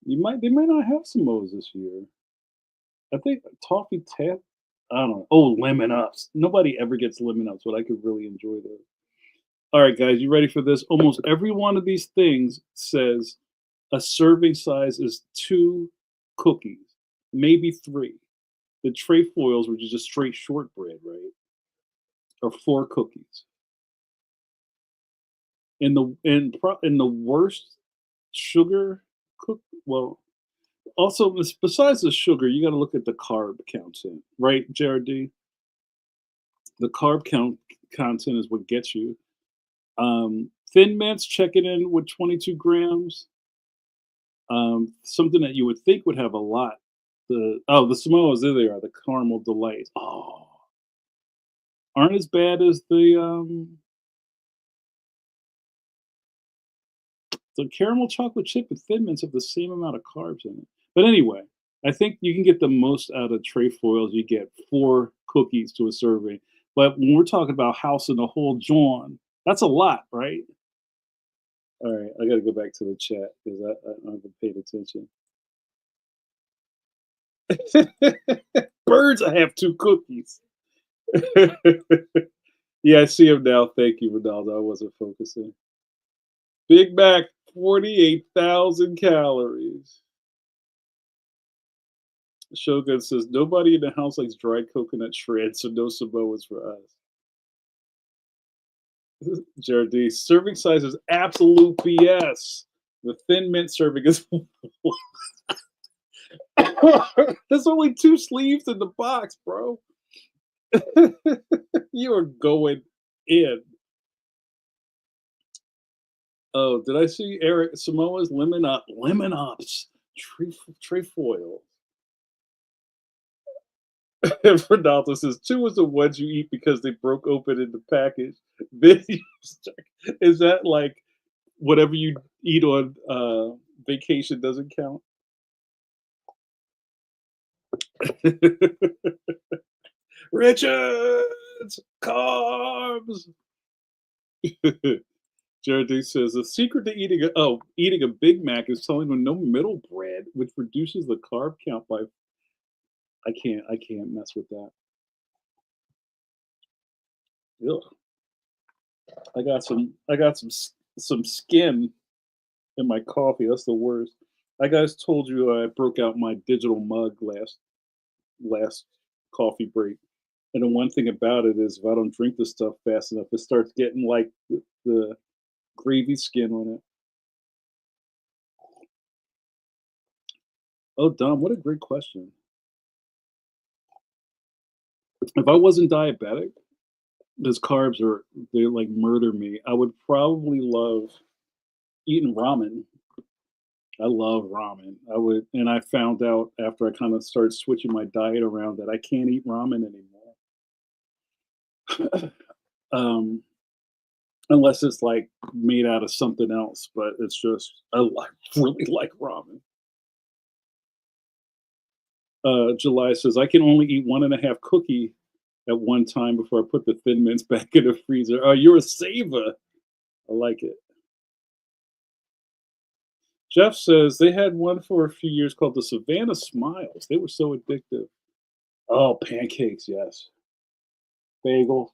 They might not have Samoas this year. I think toffee tap. I don't know. Oh, lemon ups. Nobody ever gets lemon ups, but I could really enjoy those. All right, guys, you ready for this? Almost every one of these things says a serving size is 2 cookies, maybe 3. The trefoils, which is just straight shortbread, right, are 4 cookies. In the worst sugar cook. Well, also besides the sugar, you got to look at the carb content, right, JRD? The carb content is what gets you. Thin Mints checking in with 22 grams. Something that you would think would have a lot. The Samoas, there they are, the caramel delights. Oh, aren't as bad as the caramel chocolate chip and Thin Mints have the same amount of carbs in it. But anyway, I think you can get the most out of trefoils. You get 4 cookies to a serving. But when we're talking about housing the whole John, that's a lot, right? All right, I got to go back to the chat because I haven't paid attention. Birds, I have 2 cookies. Yeah, I see him now. Thank you, Ronaldo. I wasn't focusing. Big Mac, 48,000 calories. Shogun says nobody in the house likes dried coconut shreds, so no Samoas for us. Jardy, serving size is absolute BS. The thin mint serving is. There's only 2 sleeves in the box, bro. You are going in. Oh, did I see Eric Samoa's lemon ups, trefoil. Ronaldo says 2 is the ones you eat because they broke open in the package. Then you is that like whatever you eat on vacation doesn't count? Richards carbs. Jared says the secret to eating a Big Mac is telling them no middle bread, which reduces the carb count by. I can't mess with that. Ugh. I got some skin in my coffee. That's the worst. I guys told you I broke out my digital mug last coffee break. And the one thing about it is if I don't drink this stuff fast enough, it starts getting like the gravy skin on it. Oh, Dom, what a great question. If I wasn't diabetic, because they like murder me, I would probably love eating ramen. I love ramen. And I found out after I kind of started switching my diet around that I can't eat ramen anymore. Unless it's like made out of something else, but it's just really like ramen. July says I can only eat 1.5 cookie at one time before I put the Thin Mints back in the freezer. Oh, you're a saver. I like it. Jeff says they had one for a few years called the Savannah Smiles. They were so addictive. Oh, pancakes, yes. Bagel.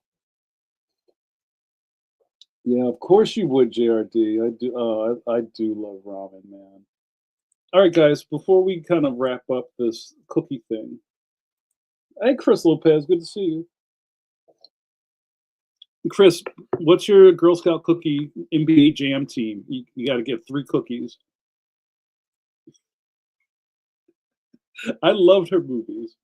Yeah, of course you would, JRD. I do. I do love ramen, man. All right, guys. Before we kind of wrap up this cookie thing, hey, Chris Lopez, good to see you. Chris, what's your Girl Scout cookie NBA Jam team? You got to get 3 cookies. I loved her movies.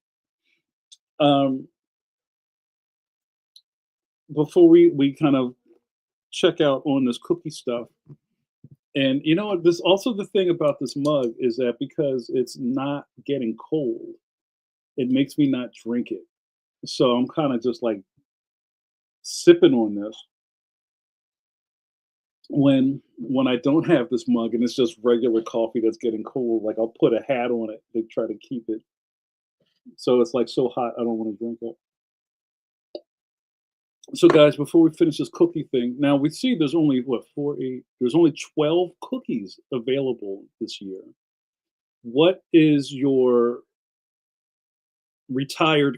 Before we kind of check out on this cookie stuff, and you know what? This also the thing about this mug is that because it's not getting cold, it makes me not drink it. So I'm kind of just like sipping on this when I don't have this mug and it's just regular coffee that's getting cold. Like I'll put a hat on it to try to keep it so it's like so hot I don't want to drink it. So guys, before we finish this cookie thing, now we see there's only what 4, 8. There's only 12 cookies available this year. What is your retired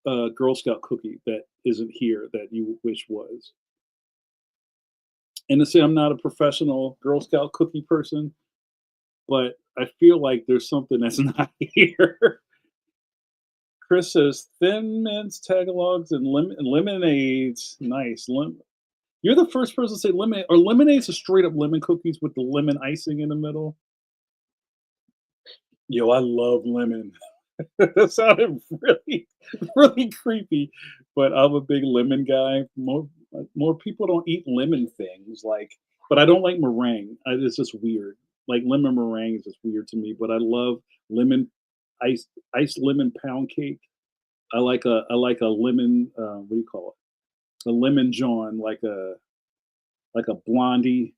Girl Scout cookie that isn't here that you wish was? And to say I'm not a professional Girl Scout cookie person, but I feel like there's something that's not here. Chris says Thin Mints, Tagalogs, and lemonades. Nice. You're the first person to say lemonade. Are lemonades a straight up lemon cookies with the lemon icing in the middle? Yo, I love lemon. That sounded really, really creepy, but I'm a big lemon guy. More people don't eat lemon things, like, but I don't like meringue. It's just weird. Like lemon meringue is just weird to me. But I love lemon iced lemon pound cake. I like a lemon. What do you call it? A lemon John, like a blondie.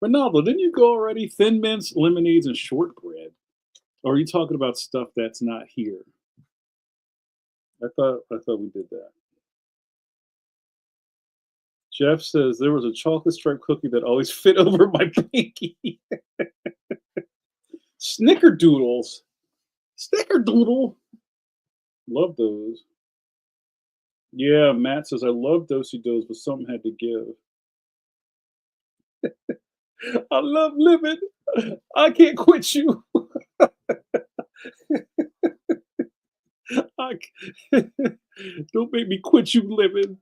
Ronaldo, didn't you go already? Thin mints, lemonades, and shortbread. Or are you talking about stuff that's not here? I thought we did that. Jeff says there was a chocolate striped cookie that always fit over my pinky. Snickerdoodles. Snickerdoodle. Love those. Yeah, Matt says I love Dosey Does, but something had to give. I love living. I can't quit you. I c Don't make me quit you living.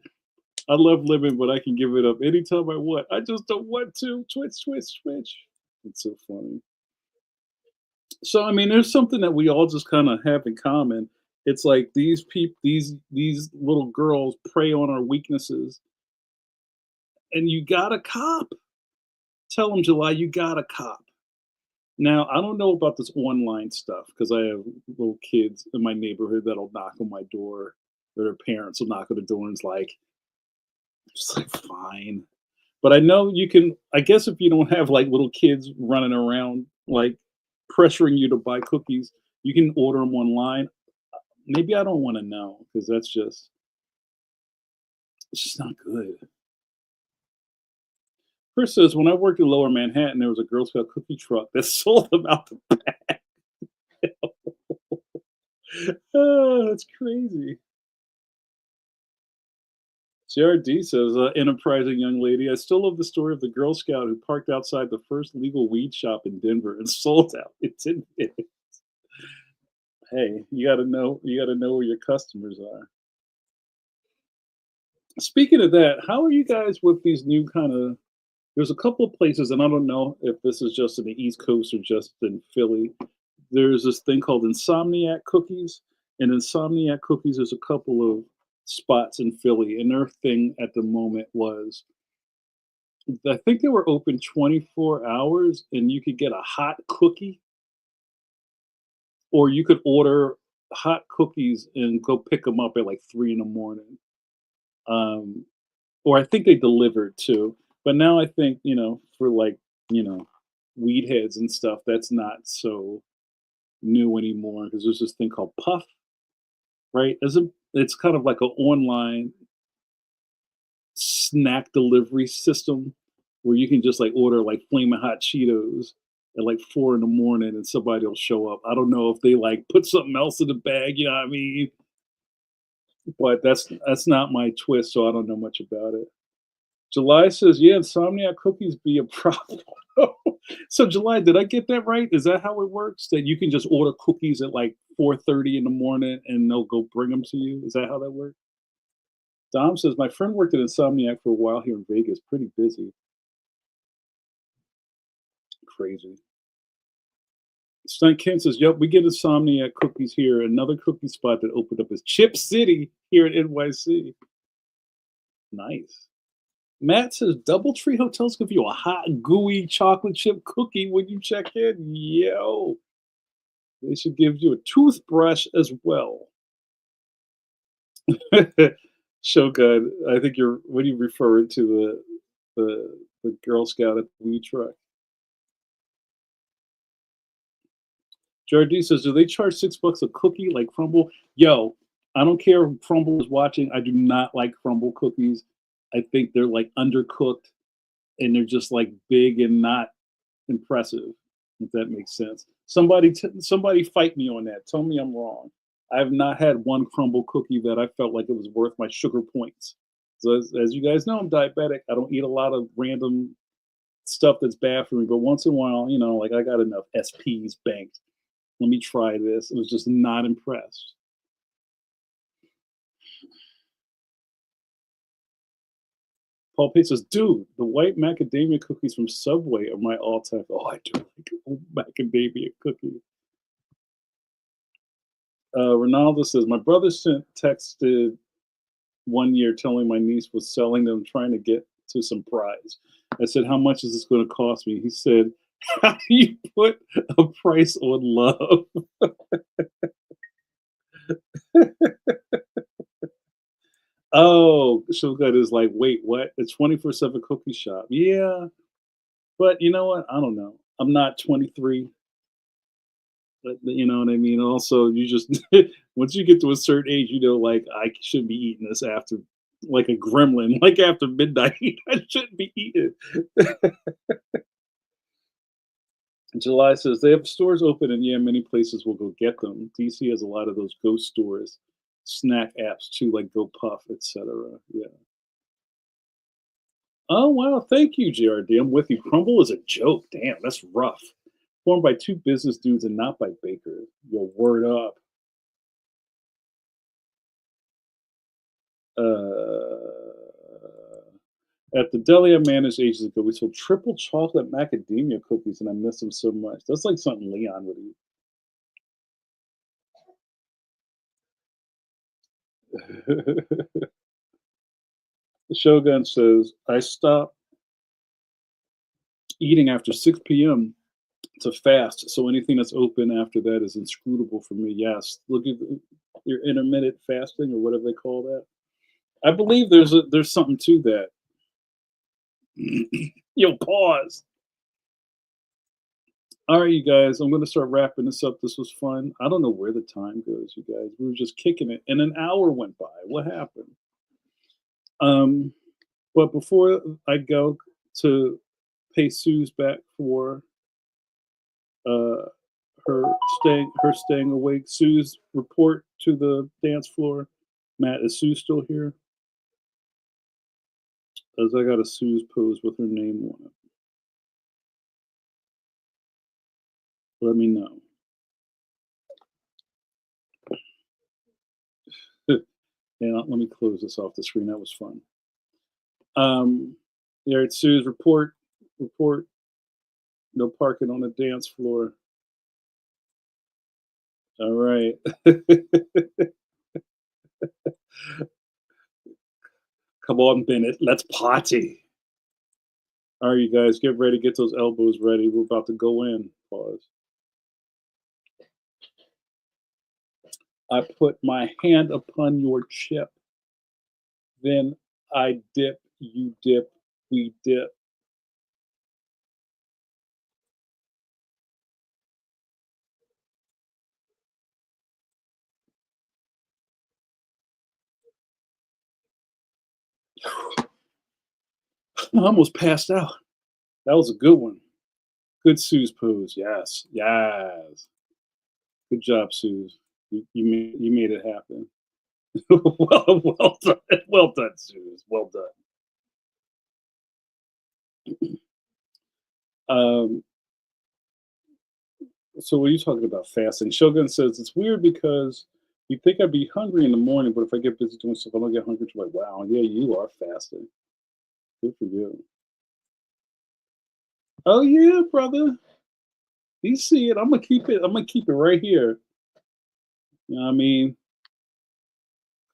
I love living, but I can give it up anytime I want. I just don't want to. Twitch, twitch, twitch. It's so funny. So, I mean, there's something that we all just kinda have in common. It's like these little girls prey on our weaknesses, and you gotta cop. Tell them, July, you gotta cop. Now, I don't know about this online stuff because I have little kids in my neighborhood that'll knock on my door, or their parents will knock on the door and it's like, just like, fine. But I know you can, I guess if you don't have like little kids running around, like pressuring you to buy cookies, you can order them online. Maybe I don't want to know because it's just not good. Chris says, when I worked in Lower Manhattan, there was a Girl Scout cookie truck that sold them out the back. Oh, that's crazy. JRD says, enterprising young lady. I still love the story of the Girl Scout who parked outside the first legal weed shop in Denver and sold out in 10 minutes. Hey, you gotta know where your customers are. Speaking of that, how are you guys with these new kind of, there's a couple of places, and I don't know if this is just in the East Coast or just in Philly. There's this thing called Insomniac Cookies, and Insomniac Cookies is a couple of spots in Philly, and their thing at the moment was, I think they were open 24 hours, and you could get a hot cookie, or you could order hot cookies and go pick them up at like 3 in the morning. Um, or I think they delivered too. But now I think, for like, you know, weed heads and stuff, that's not so new anymore because there's this thing called Puff, right? Isn't it's kind of like an online snack delivery system where you can just like order like flaming hot Cheetos at like 4 in the morning and somebody will show up. I don't know if they like put something else in the bag, you know what I mean? But that's not my twist, so I don't know much about it. July says, "Yeah, insomniac cookies be a problem." So, July, did I get that right? Is that how it works? That you can just order cookies at like 4:30 in the morning and they'll go bring them to you? Is that how that works? Dom says, "My friend worked at Insomniac for a while here in Vegas. Pretty busy. Crazy." Stunt Ken says, "Yep, we get Insomniac cookies here. Another cookie spot that opened up is Chip City here in NYC. Nice." Matt says DoubleTree hotels give you a hot, gooey chocolate chip cookie when you check in. Yo, they should give you a toothbrush as well. Shogun, I think you're when you refer to the Girl Scout at the weed truck. JRD says, "Do they charge $6 a cookie like Crumble?" Yo, I don't care if Crumble is watching. I do not like Crumble cookies. I think they're like undercooked and they're just like big and not impressive, if that makes sense. Somebody fight me on that. Tell me I'm wrong. I have not had one crumble cookie that I felt like it was worth my sugar points. So as you guys know, I'm diabetic. I don't eat a lot of random stuff that's bad for me, but once in a while, like I got enough SPs banked. Let me try this. It was just not impressed. Paul Pate says, "Dude, the white macadamia cookies from Subway are my all-time." Oh, I do like macadamia cookies. Ronaldo says, "My brother sent texted one year telling my niece was selling them, trying to get to some prize. I said, 'How much is this going to cost me?' He said, 'How do you put a price on love?'" Oh, Shogun is like, "Wait, what? A 24/7 cookie shop?" Yeah, but you know what? I don't know. I'm not 23. But you know what I mean? Also, you just once you get to a certain age, like I shouldn't be eating this after like a gremlin, like after midnight. I shouldn't be eating. July says they have stores open, and yeah, many places will go get them. DC has a lot of those ghost stores, snack apps too, like Go Puff, etc. Yeah. Oh wow, thank you, GRD. I'm with you. Crumble is a joke. Damn, that's rough. Formed by two business dudes and not by bakers. Yo, word up. At the deli I managed ages ago, we sold triple chocolate macadamia cookies, and I miss them so much. That's like something Leon would eat. The Shogun says, I stop eating after 6 p.m. to fast, so anything that's open after that is inscrutable for me. Yes, look at your intermittent fasting or whatever they call that. I believe there's something to that. Yo, pause. All right, you guys, I'm going to start wrapping this up. This was fun. I don't know where the time goes, you guys. We were just kicking it, and an hour went by. What happened? Um, but before I go to pay Suze back for uh, her staying awake, Suze, report to the dance floor. Matt, is Sue still here? As I got a Suze pose with her name on it. Let me know. And let me close this off the screen. That was fun. Yeah, it's Sue's report. Report. No parking on the dance floor. All right. Come on, Bennett. Let's party. All right, you guys, get ready. Get those elbows ready. We're about to go in. Pause. I put my hand upon your chip. Then I dip, you dip, we dip. I almost passed out. That was a good one. Good Sue's pose. Yes. Yes. Good job, Suze. You made it happen. Well done. Well done, Suze. Well done. Um, so what are you talking about fasting? Shogun says it's weird because you think I'd be hungry in the morning, but if I get busy doing stuff, I don't get hungry till like, wow, yeah, you are fasting. Good for you. Oh yeah, brother. You see it. I'm gonna keep it right here. You know what I mean?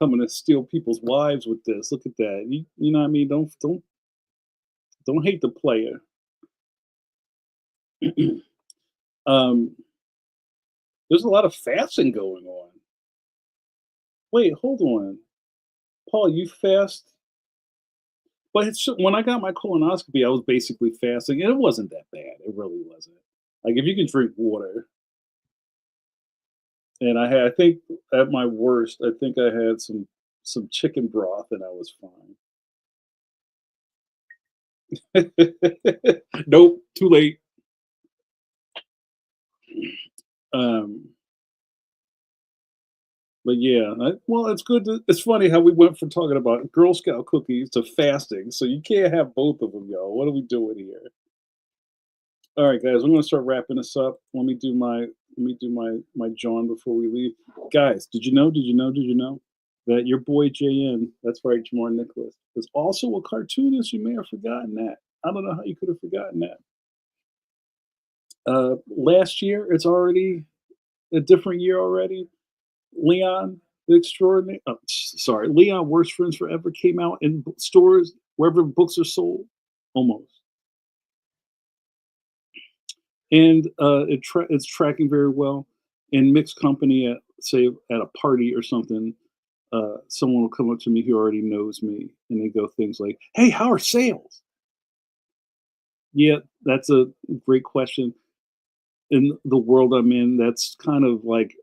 Coming to steal people's wives with this. Look at that. You know what I mean? Don't hate the player. um, there's a lot of fasting going on. Wait, hold on. Paul, you fast? But when I got my colonoscopy, I was basically fasting, and it wasn't that bad. It really wasn't. Like if you can drink water, and I think at my worst, I think I had some chicken broth, and I was fine. Nope, too late. Um, but yeah, well, it's good. It's funny how we went from talking about Girl Scout cookies to fasting. So you can't have both of them, y'all. What are we doing here? All right, guys, I'm going to start wrapping this up. Let me do my John before we leave. Guys, did you know? Did you know? Did you know that your boy JN, that's right, Jamar Nicholas, is also a cartoonist? You may have forgotten that. I don't know how you could have forgotten that. Last year, it's already a different year already. Leon the Extraordinary. Oh, sorry, Leon Worst Friends Forever came out in stores wherever books are sold, almost. And it's tracking very well. In mixed company, at say at a party or something, someone will come up to me who already knows me, and they go things like, "Hey, how are sales?" Yeah, that's a great question. In the world I'm in, that's kind of like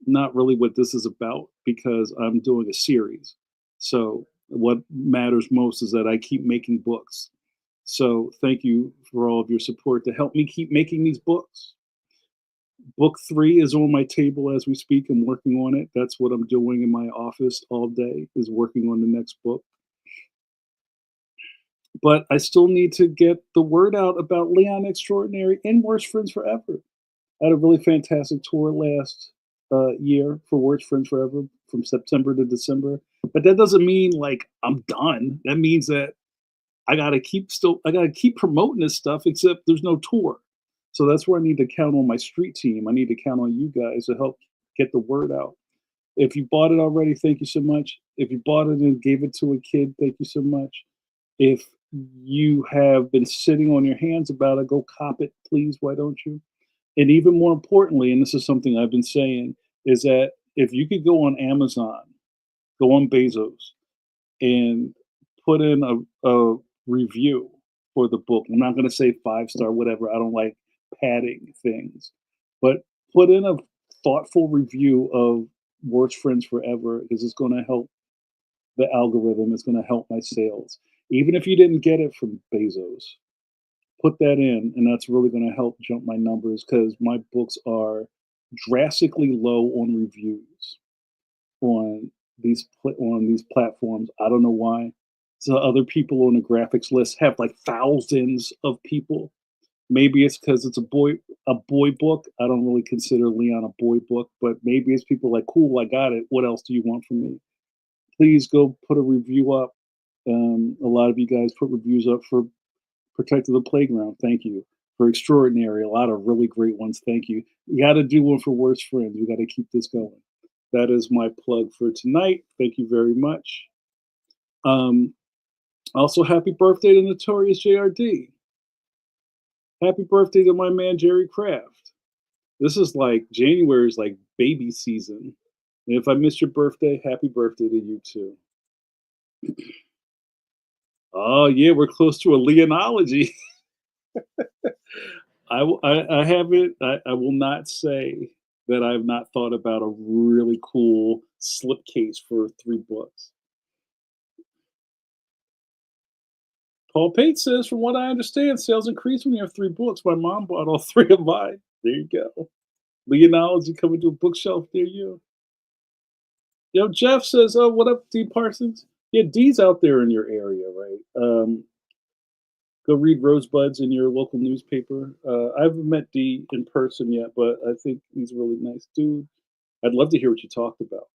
not really what this is about because I'm doing a series. So what matters most is that I keep making books. So thank you for all of your support to help me keep making these books. Book 3 is on my table as we speak. I'm working on it. That's what I'm doing in my office all day is working on the next book. but I still need to get the word out about Leon Extraordinary and Worst Friends Forever. I had a really fantastic tour last year for Worst Friends Forever from September to December. But that doesn't mean like I'm done. That means that I gotta keep promoting this stuff, except there's no tour. So that's where I need to count on my street team. I need to count on you guys to help get the word out. If you bought it already, thank you so much. If you bought it and gave it to a kid, thank you so much. If you have been sitting on your hands about it, go cop it, please. Why don't you? And even more importantly, and this is something I've been saying, is that if you could go on Amazon, go on Bezos, and put in a review for the book. I'm not going to say 5 star, whatever. I don't like padding things, but put in a thoughtful review of Worst Friends Forever because it's going to help the algorithm. It's going to help my sales. Even if you didn't get it from Bezos, put that in, and that's really going to help jump my numbers because my books are drastically low on reviews on on these platforms. I don't know why. So other people on the graphics list have like thousands of people. Maybe it's because it's a boy book. I don't really consider Leon a boy book, but maybe it's people like, cool, I got it. What else do you want from me? Please go put a review up. A lot of you guys put reviews up for Protected the Playground. Thank you. For Extraordinary, a lot of really great ones. Thank you. We got to do one for Worst Friends. We got to keep this going. That is my plug for tonight. Thank you very much. Um, Also, happy birthday to Notorious JRD. Happy birthday to my man Jerry Kraft. This is like January is like baby season. And if I missed your birthday, happy birthday to you too. Oh yeah, we're close to a Leonology. I haven't. I will not say that I've not thought about a really cool slipcase for 3 books. Paul Pate says, from what I understand, sales increase when you have 3 books. My mom bought all 3 of mine. There you go. Leonology coming to a bookshelf near you. Yo, Jeff says, "Oh, what up, D Parsons? Yeah, D's out there in your area, right? Go read Rosebuds in your local newspaper. I haven't met D in person yet, but I think he's a really nice dude. I'd love to hear what you talked about.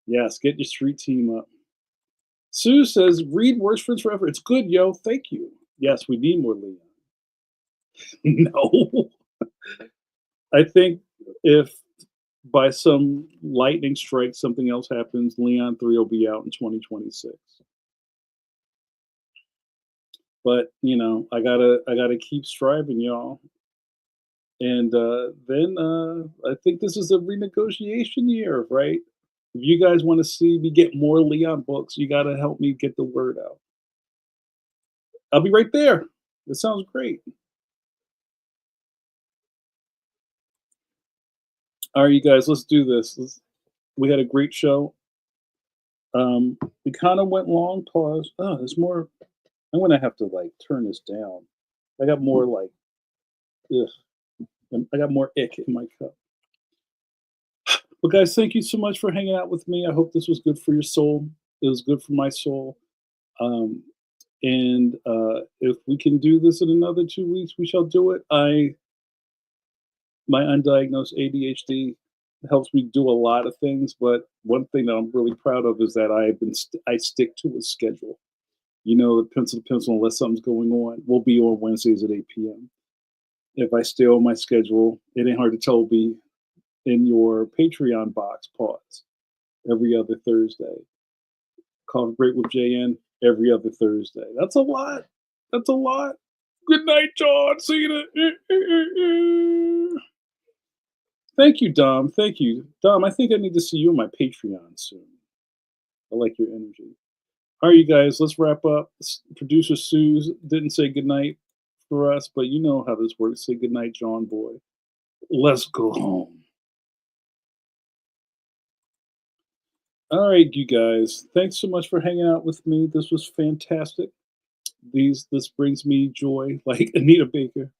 Yes, get your street team up." Sue says, "Read Worst Friends Forever. It's good, yo. Thank you. Yes, we need more Leon." No, I think if by some lightning strike something else happens, Leon 3 will be out in 2026. But I gotta keep striving, y'all. And then I think this is a renegotiation year, right? If you guys want to see me get more Leon books, you gotta help me get the word out. I'll be right there. That sounds great. All right, you guys, let's do this. We had a great show. We kind of went long. Pause. Oh, there's more. I'm gonna have to like turn this down. I got more like, ugh, I got more ick in my cup. But guys, thank you so much for hanging out with me. I hope this was good for your soul. It was good for my soul. Um, and if we can do this in another 2 weeks, we shall do it. My undiagnosed ADHD helps me do a lot of things, but one thing that I'm really proud of is that I stick to a schedule. Pencil to pencil, unless something's going on, we'll be on Wednesdays at 8 p.m. If I stay on my schedule, it ain't hard to tell me in your Patreon box. Pause. Every other Thursday. Coffee Break with JN every other Thursday. That's a lot. That's a lot. Good night, John Cena. Thank you, Dom. Thank you. Dom, I think I need to see you on my Patreon soon. I like your energy. All right, you guys, let's wrap up. Producer Suze didn't say goodnight for us, but you know how this works. Say goodnight, John Boy. Let's go home. All right, you guys. Thanks so much for hanging out with me. This was fantastic. This brings me joy, like Anita Baker.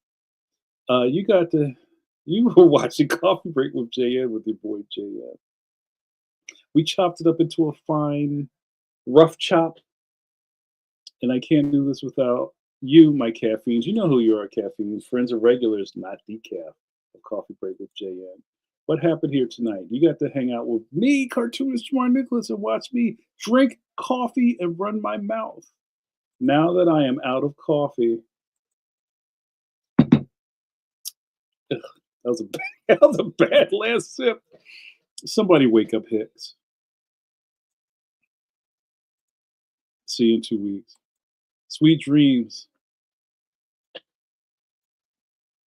You were watching Coffee Break with JN with your boy JN. We chopped it up into a fine, rough chop, And I can't do this without you, my caffeines. You know who you are, caffeines. Friends of regulars, not decaf. A coffee break with JN. What happened here tonight? You got to hang out with me, cartoonist Jamar Nicholas, and watch me drink coffee and run my mouth. Now that I am out of coffee, ugh, that was a bad, that was a bad last sip. Somebody wake up Hicks. See you in 2 weeks. Sweet dreams.